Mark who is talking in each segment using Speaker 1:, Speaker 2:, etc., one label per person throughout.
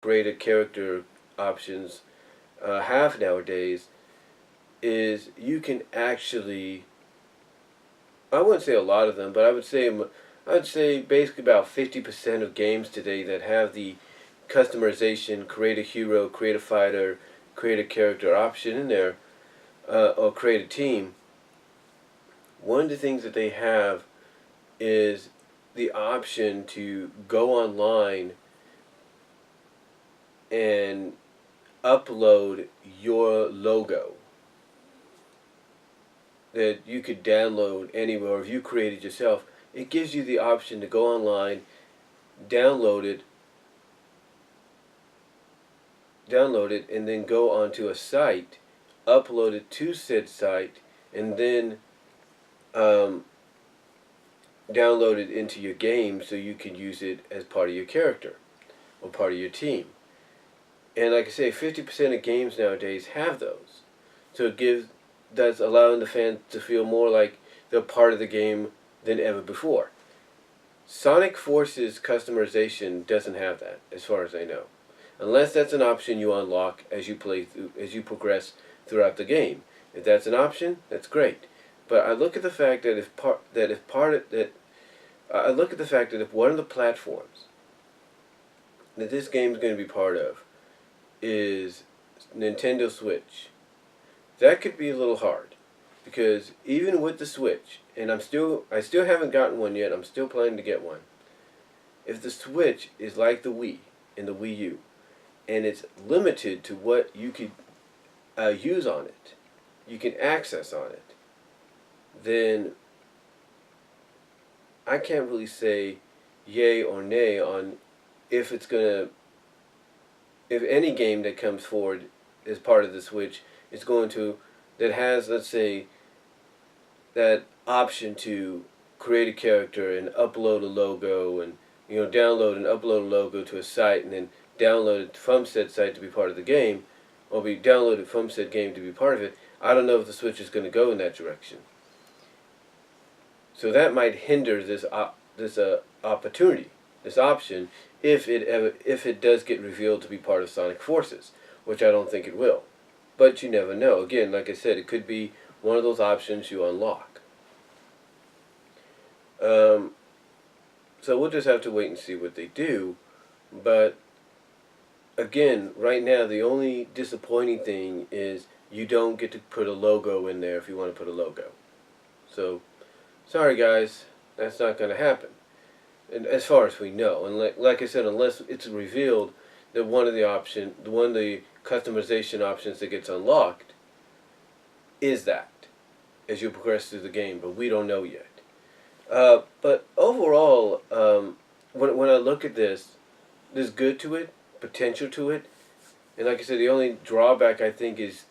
Speaker 1: create a character options have nowadays is you can actually, I wouldn't say a lot of them, but I would say basically about 50% of games today that have the customization, create a hero, create a fighter, create a character option in there, or create a team. One of the things that they have is the option to go online and upload your logo that you could download anywhere, or if you create it yourself. It gives you the option to go online, download it, and then go onto a site, upload it to said site, and then um, download it into your game so you can use it as part of your character or part of your team. And like I say, 50% of games nowadays have those. So that's allowing the fans to feel more like they're part of the game than ever before. Sonic Forces customization doesn't have that, as far as I know, unless that's an option you unlock as you progress throughout the game. If that's an option, that's great. But I look at the fact that I look at the fact that if one of the platforms that this game is going to be part of is Nintendo Switch, that could be a little hard, because even with the Switch, and I still haven't gotten one yet. I'm still planning to get one. If the Switch is like the Wii and the Wii U, and it's limited to what you could use on it, you can access on it, then I can't really say yay or nay on if it's gonna if any game that comes forward as part of the Switch is going to that has, let's say, that option to create a character and upload a logo, and download and upload a logo to a site, and then download it from said site to be part of the game, or be downloaded from said game to be part of it. I don't know if the Switch is going to go in that direction. So that might hinder this opportunity, this option, if it does get revealed to be part of Sonic Forces, which I don't think it will. But you never know. Again, like I said, it could be one of those options you unlock. So we'll just have to wait and see what they do. But again, right now the only disappointing thing is you don't get to put a logo in there if you want to put a logo. So, sorry guys, that's not going to happen. And as far as we know, and like I said, unless it's revealed that one of the customization options that gets unlocked is that as you progress through the game, but we don't know yet. But overall, when I look at this, there's good to it, potential to it, and like I said, the only drawback I think is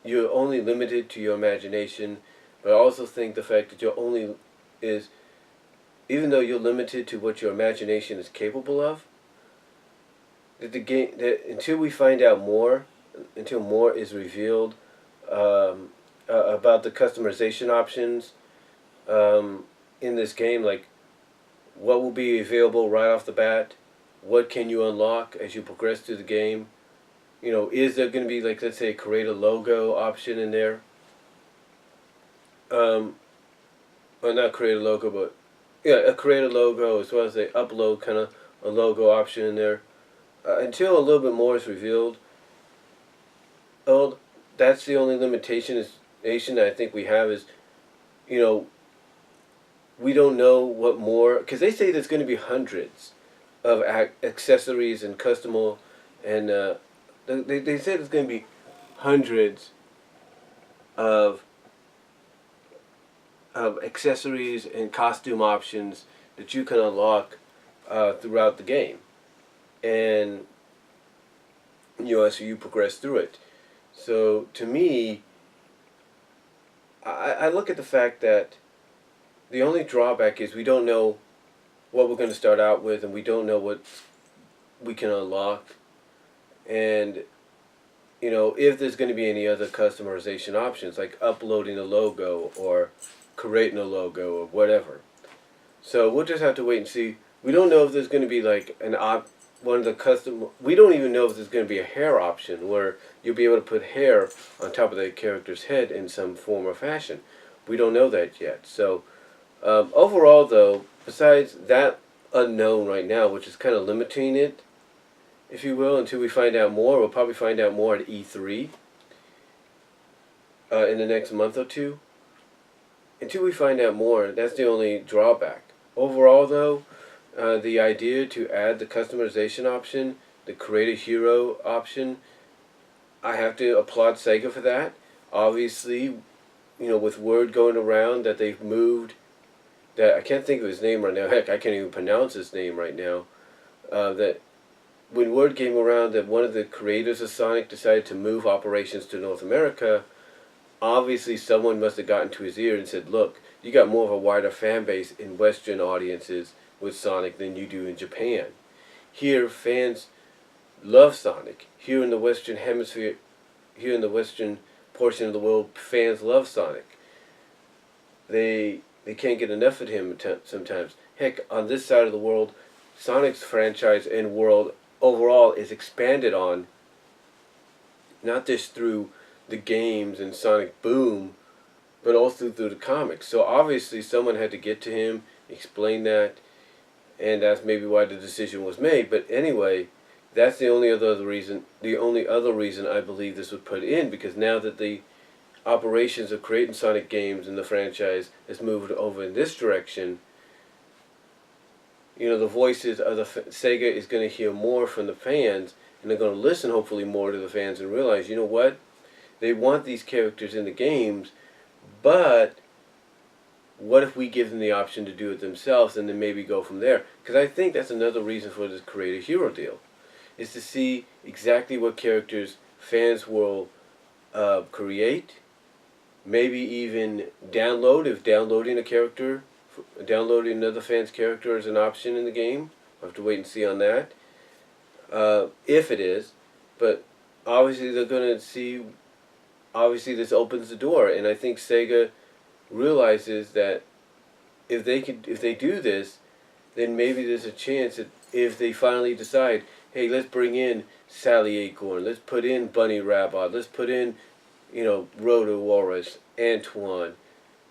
Speaker 1: you're only limited to your imagination. But I also think the fact that even though you're limited to what your imagination is capable of, that until we find out more, until more is revealed about the customization options in this game, like what will be available right off the bat, what can you unlock as you progress through the game. Is there going to be, like, let's say, create a logo option in there? Or not create a logo, but yeah, create a logo as well as a upload kind of a logo option in there. Until a little bit more is revealed, that's the only limitation that I think we have is, you know, we don't know what more, because they say there's going to be hundreds of accessories and and they say there's going to be hundreds of accessories and costume options that you can unlock throughout the game, and as you progress through it. So to me, I look at the fact that the only drawback is we don't know what we're going to start out with, and we don't know what we can unlock, and if there's going to be any other customization options like uploading a logo or creating a logo or whatever. So we'll just have to wait and see. We don't know if there's going to be like one of the custom. We don't even know if there's going to be a hair option where you'll be able to put hair on top of the character's head in some form or fashion. We don't know that yet. So overall, though, besides that unknown right now, which is kind of limiting it, if you will, until we find out more. We'll probably find out more at E3 in the next month or two. Until we find out more, that's the only drawback. Overall, though, the idea to add the customization option, the create a hero option, I have to applaud Sega for that. Obviously, with word going around that they've moved, that I can't think of his name right now. Heck, I can't even pronounce his name right now. That when word came around that one of the creators of Sonic decided to move operations to North America, obviously someone must have gotten to his ear and said, look, you got more of a wider fan base in Western audiences with Sonic than you do in Japan. Here, fans love Sonic. Here in the Western Hemisphere, here in the Western portion of the world, fans love Sonic. They can't get enough of him sometimes. Heck, on this side of the world, Sonic's franchise and world overall is expanded on, not just through the games and Sonic Boom, but also through the comics. So obviously someone had to get to him, explain that, and that's maybe why the decision was made. But anyway, that's the only other reason. The only other reason I believe this was put in, because now that the operations of creating Sonic games in the franchise has moved over in this direction, the voices of the Sega is going to hear more from the fans, and they're going to listen hopefully more to the fans and realize, you know what, they want these characters in the games, but what if we give them the option to do it themselves and then maybe go from there? Because I think that's another reason for this Create a Hero deal, is to see exactly what characters fans will create, maybe even download, if downloading a character, downloading another fan's character is an option in the game. We'll have to wait and see on that, if it is. But obviously they're going to see, obviously this opens the door, and I think Sega realizes that if they do this, then maybe there's a chance that if they finally decide, hey, let's bring in Sally Acorn, let's put in Bunny Rabbit, let's put in, Rhoda Walrus, Antoine,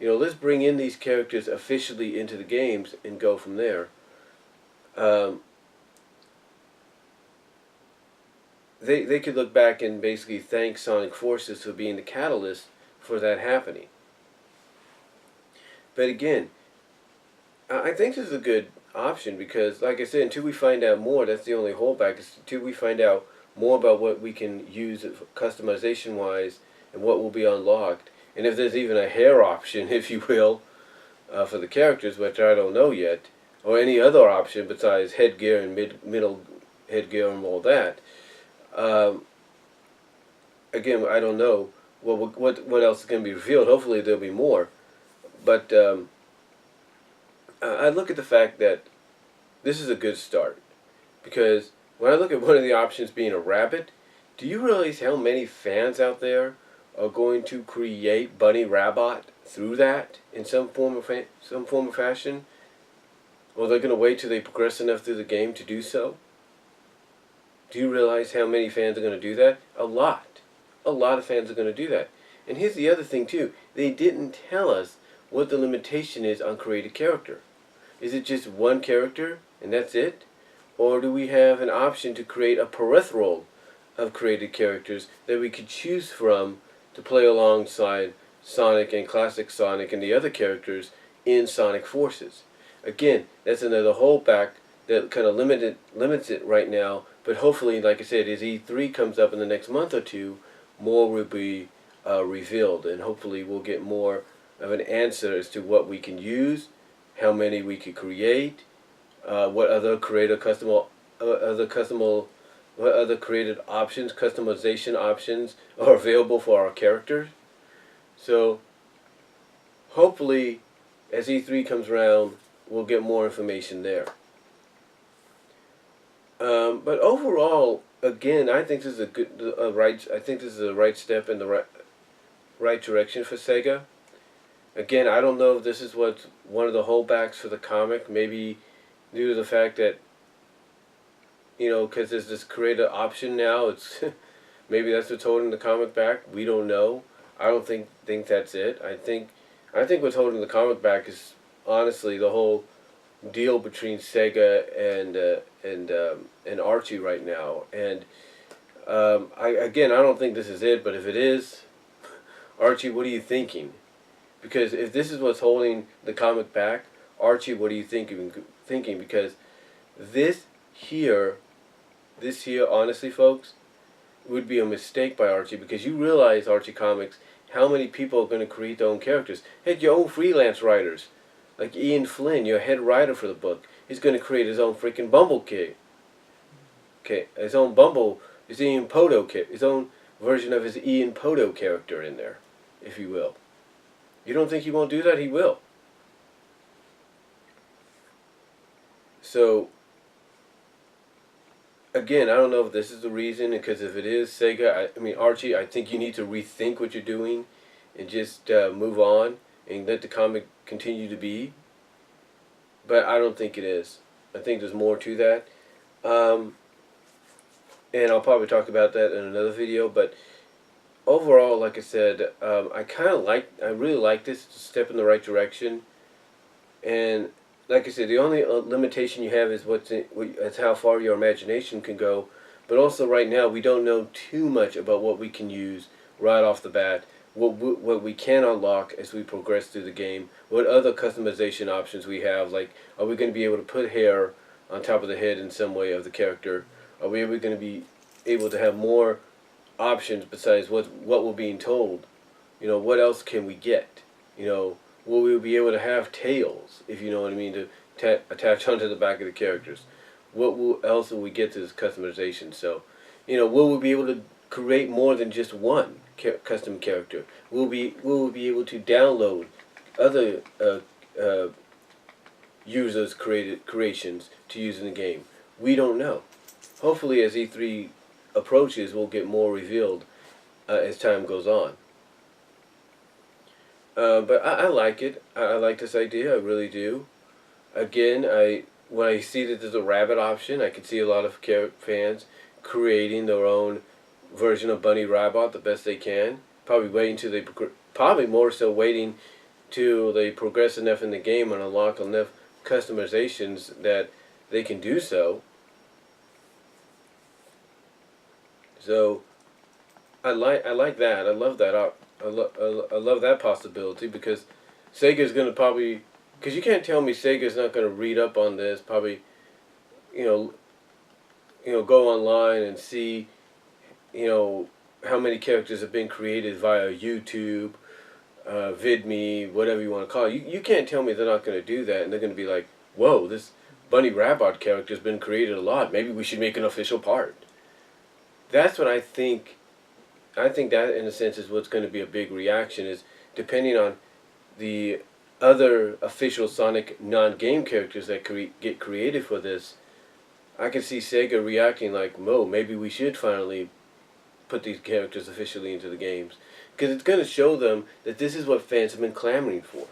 Speaker 1: let's bring in these characters officially into the games and go from there. They could look back and basically thank Sonic Forces for being the catalyst for that happening. But again, I think this is a good option because, like I said, until we find out more, that's the only holdback, is until we find out more about what we can use customization-wise and what will be unlocked. And if there's even a hair option, if you will, for the characters, which I don't know yet, or any other option besides headgear and middle headgear and all that. Again, I don't know what else is going to be revealed. Hopefully there'll be more. But I look at the fact that this is a good start. Because when I look at one of the options being a rabbit, do you realize how many fans out there are going to create Bunny Rabbit through that in some form of fashion? Or they're going to wait till they progress enough through the game to do so? Do you realize how many fans are going to do that? A lot. A lot of fans are going to do that. And here's the other thing too. They didn't tell us what the limitation is on created character. Is it just one character and that's it? Or do we have an option to create a peripheral of created characters that we could choose from to play alongside Sonic and Classic Sonic and the other characters in Sonic Forces? Again, that's another holdback that kind of limits it right now, but hopefully, like I said, as E3 comes up in the next month or two, more will be revealed, and hopefully we'll get more of an answer as to what we can use, how many we could create, what other created options, customization options are available for our characters. So hopefully, as E3 comes around, we'll get more information there. But overall, again, I think this is I think this is a right step in the right direction for Sega. Again, I don't know if this is what's one of the holdbacks for the comic. Maybe due to the fact that because there's this creator option now. It's maybe that's what's holding the comic back. We don't know. I don't think that's it. I think what's holding the comic back is honestly the whole deal between Sega and Archie right now. And I don't think this is it. But if it is, Archie, what are you thinking? Because if this is what's holding the comic back, Archie, what are you thinking? Because this here, honestly, folks, would be a mistake by Archie, because you realize, Archie Comics, how many people are going to create their own characters. Heck, your own freelance writers, like Ian Flynn, your head writer for the book, he's going to create his own freaking Bumble kid. Okay, his own Bumble, his Ian Poto kid, his own version of his Ian Poto character in there, if you will. You don't think he won't do that? He will. So, again, I don't know if this is the reason, because if it is Sega, Archie, I think you need to rethink what you're doing and just move on and let the comic continue to be. But I don't think it is. I think there's more to that. And I'll probably talk about that in another video, but overall, like I said, I really like this. It's a step in the right direction. And like I said, the only limitation you have is it's how far your imagination can go. But also right now, we don't know too much about what we can use right off the bat. What we can unlock as we progress through the game. What other customization options we have. Like, are we going to be able to put hair on top of the head in some way of the character? Are we going to be able to have more options besides what we're being told? What else can we get? Will we be able to have tails, if you know what I mean, to attach onto the back of the characters? Else will we get to this customization? So, will we be able to create more than just one custom character? Will we be able to download other users' creations to use in the game? We don't know. Hopefully, as E3 approaches, we'll get more revealed as time goes on. But I like it. I like this idea. I really do. Again, when I see that there's a rabbit option, I can see a lot of fans creating their own version of Bunny Rabbit the best they can. Probably more so waiting till they progress enough in the game and unlock enough customizations that they can do so. So I like that. I love that. I love that possibility, because Sega's going to probably, because you can't tell me Sega's not going to read up on this, probably, go online and see, how many characters have been created via YouTube, VidMe, whatever you want to call it. You can't tell me they're not going to do that, and they're going to be like, whoa, this Bunny Rabbit character's been created a lot. Maybe we should make an official part. That's what I think. I think that, in a sense, is what's going to be a big reaction, is depending on the other official Sonic non-game characters that get created for this. I can see Sega reacting like, "Whoa, maybe we should finally put these characters officially into the games," because it's going to show them that this is what fans have been clamoring for.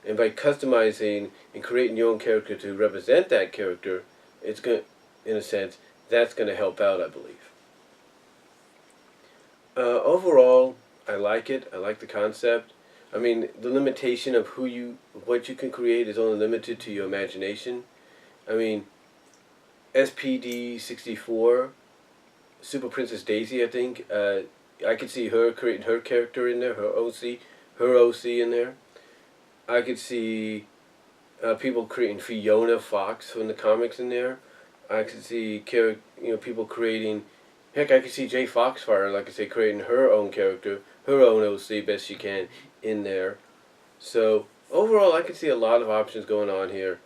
Speaker 1: And by customizing and creating your own character to represent that character, it's going, in a sense, that's going to help out, I believe. Overall, I like it. I like the concept. I mean, the limitation of what you can create is only limited to your imagination. I mean, SPD64, Super Princess Daisy, I think, I could see her creating her character in there, her OC in there. I could see people creating Fiona Fox from the comics in there. I could see people creating. Heck, I could see Jay Foxfire, like I say, creating her own character, her own OC best she can in there. So overall, I could see a lot of options going on here.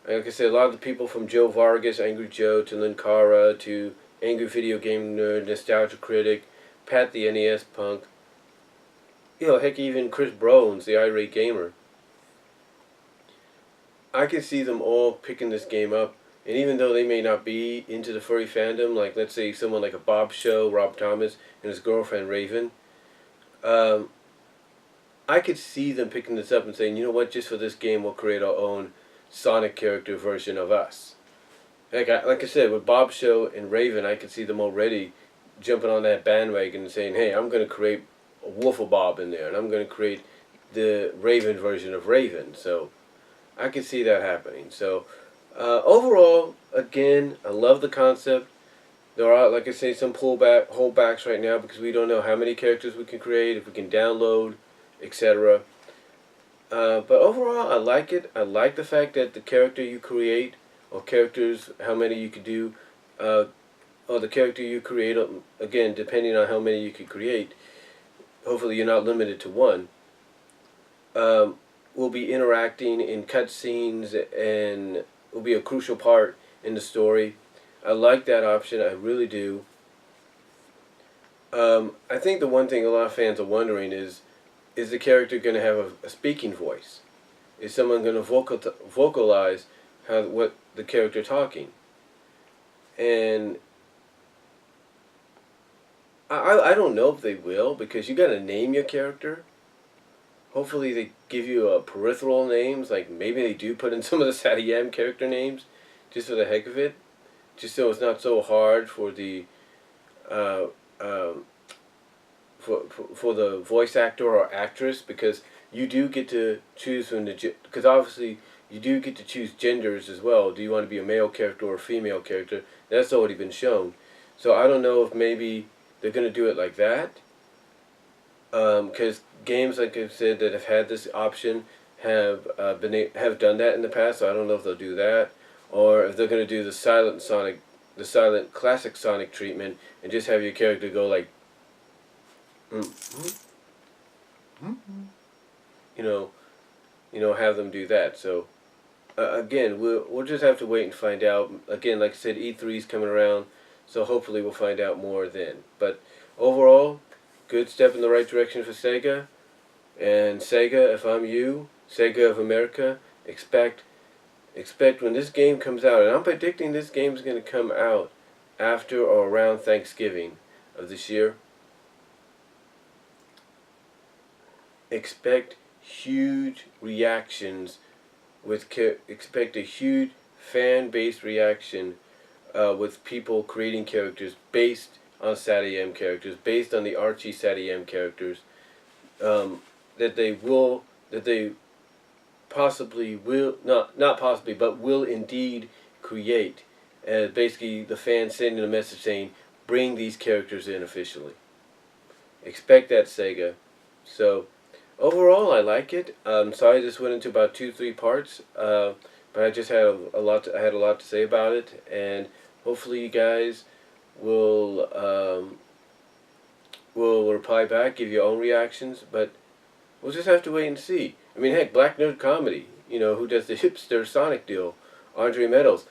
Speaker 1: Like I said, a lot of the people from Joe Vargas, Angry Joe, to Linkara, to Angry Video Game Nerd, Nostalgia Critic, Pat the NES Punk. Heck, even Chris Brones, the Irate Gamer. I could see them all picking this game up. And even though they may not be into the furry fandom, like let's say someone like a Bob Show, Rob Thomas, and his girlfriend Raven, I could see them picking this up and saying, you know what, just for this game we'll create our own Sonic character version of us. Like I said, with Bob's show and Raven, I could see them already jumping on that bandwagon and saying, "Hey, I'm going to create a Wolf of Bob in there, and I'm going to create the Raven version of Raven." So I could see that happening. So overall, again, I love the concept. There are, like I say, some holdbacks right now because we don't know how many characters we can create, if we can download, etc. But overall, I like it. I like the fact that the character you create, or characters, how many you could do, uh, or the character you create, again, depending on how many you could create, hopefully you're not limited to one, um, will be interacting in cutscenes and will be a crucial part in the story. I like that option, I really do. I think the one thing a lot of fans are wondering is the character going to have a speaking voice? Is someone going to vocalize what the character talking? And I don't know if they will, because you got to name your character. Hopefully they give you peripheral names, like maybe they do put in some of the Satyam character names, just for the heck of it, just so it's not so hard for the uh, um, for the voice actor or actress, because you do get to choose from because obviously you do get to choose genders as well. Do you want to be a male character or a female character? That's already been shown. So I don't know if maybe they're going to do it like that. Because games, like I said, that have had this option have done that in the past. So I don't know if they'll do that, or if they're going to do the silent classic Sonic treatment, and just have your character go like, you know, have them do that. So again, we'll just have to wait and find out. Again, like I said, E3's coming around, so hopefully we'll find out more then. But overall, good step in the right direction for Sega. And Sega, if I'm you, Sega of America, expect when this game comes out, and I'm predicting this game is going to come out after or around Thanksgiving of this year. Expect huge reactions expect a huge fan-based reaction with people creating characters based on SatAM characters, based on the Archie SatAM characters, that they possibly will, not possibly, but will indeed create. Basically, the fans sending a message saying, bring these characters in officially. Expect that, Sega. So, overall, I like it. Sorry this went into about 2-3 parts, but I just had I had a lot to say about it, and hopefully you guys will reply back, give your own reactions, but we'll just have to wait and see. I mean, heck, Black Nerd Comedy, who does the hipster Sonic deal, Andre Meadows.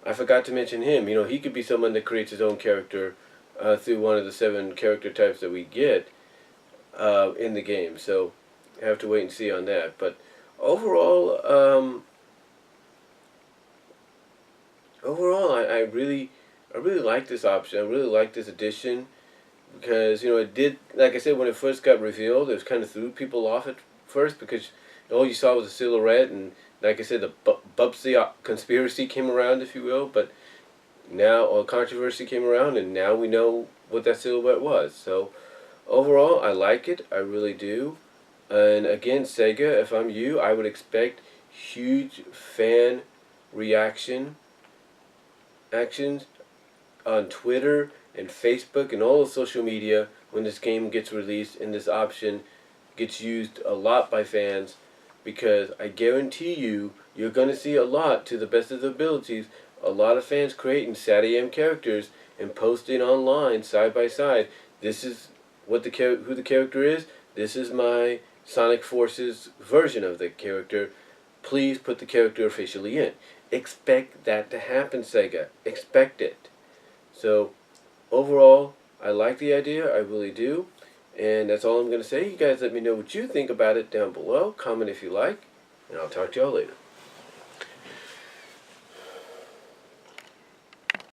Speaker 1: I forgot to mention him. He could be someone that creates his own character through one of the 7 character types that we get in the game. So, I have to wait and see on that. But overall, I really like this option. I really like this addition because it did, like I said, when it first got revealed, it was kind of threw people off at first because all you saw was a silhouette, and like I said, the Bubsy conspiracy came around, if you will. But now, or controversy came around, and now we know what that silhouette was. So overall, I like it. I really do. And again, Sega, if I'm you, I would expect huge fan actions on Twitter and Facebook and all of social media when this game gets released and this option gets used a lot by fans, because I guarantee you're going to see a lot, to the best of their abilities, a lot of fans creating SatAM characters and posting online side by side. This is who the character is. This is my Sonic Forces version of the character. Please put the character officially in. Expect that to happen, Sega. Expect it. So, overall, I like the idea. I really do. And that's all I'm going to say. You guys let me know what you think about it down below. Comment if you like. And I'll talk to y'all later.